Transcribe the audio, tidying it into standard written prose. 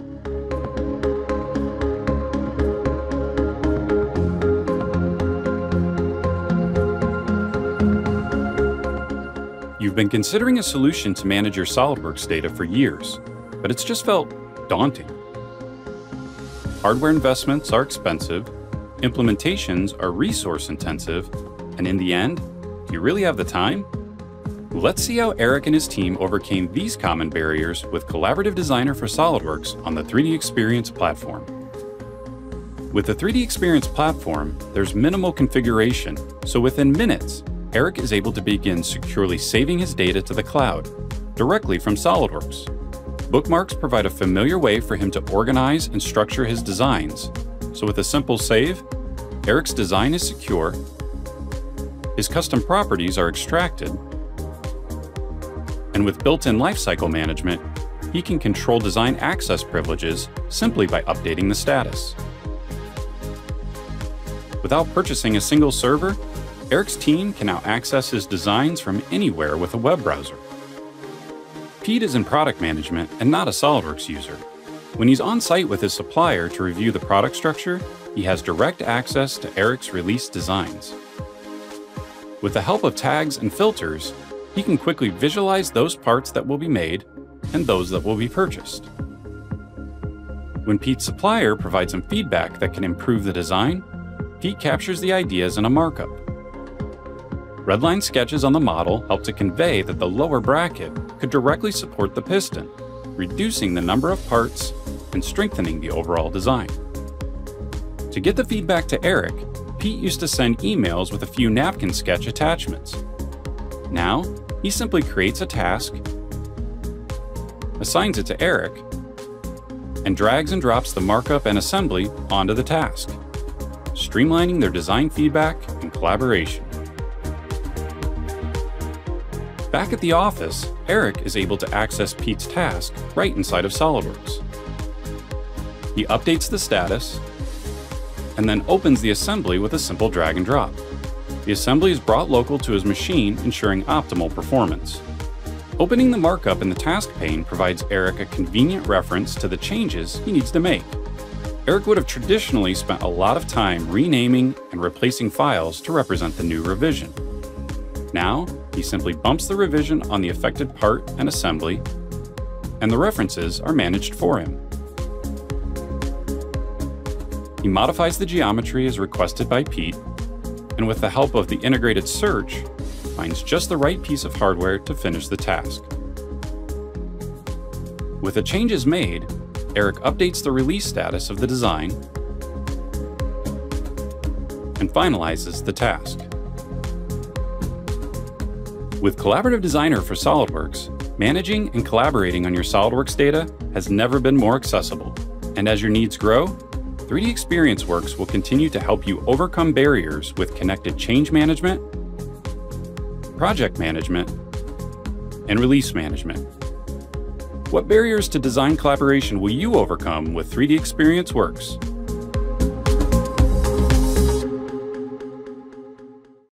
You've been considering a solution to manage your SOLIDWORKS data for years, but it's just felt daunting. Hardware investments are expensive, implementations are resource-intensive, and in the end, do you really have the time? Let's see how Eric and his team overcame these common barriers with Collaborative Designer for SOLIDWORKS on the 3D Experience platform. With the 3D Experience platform, there's minimal configuration, so within minutes, Eric is able to begin securely saving his data to the cloud, directly from SOLIDWORKS. Bookmarks provide a familiar way for him to organize and structure his designs, so with a simple save, Eric's design is secure, his custom properties are extracted, and with built-in lifecycle management, he can control design access privileges simply by updating the status. Without purchasing a single server, Eric's team can now access his designs from anywhere with a web browser. Pete is in product management and not a SOLIDWORKS user. When he's on site with his supplier to review the product structure, he has direct access to Eric's released designs. With the help of tags and filters, he can quickly visualize those parts that will be made and those that will be purchased. When Pete's supplier provides him feedback that can improve the design, Pete captures the ideas in a markup. Redline sketches on the model help to convey that the lower bracket could directly support the piston, reducing the number of parts and strengthening the overall design. To get the feedback to Eric, Pete used to send emails with a few napkin sketch attachments. Now, he simply creates a task, assigns it to Eric, and drags and drops the markup and assembly onto the task, streamlining their design feedback and collaboration. Back at the office, Eric is able to access Pete's task right inside of SOLIDWORKS. He updates the status, and then opens the assembly with a simple drag and drop. The assembly is brought local to his machine, ensuring optimal performance. Opening the markup in the task pane provides Eric a convenient reference to the changes he needs to make. Eric would have traditionally spent a lot of time renaming and replacing files to represent the new revision. Now, he simply bumps the revision on the affected part and assembly, and the references are managed for him. He modifies the geometry as requested by Pete, and with the help of the integrated search, finds just the right piece of hardware to finish the task. With the changes made, Eric updates the release status of the design and finalizes the task. With Collaborative Designer for SOLIDWORKS, managing and collaborating on your SOLIDWORKS data has never been more accessible. And as your needs grow, 3D Experience Works will continue to help you overcome barriers with connected change management, project management, and release management. What barriers to design collaboration will you overcome with 3D Experience Works?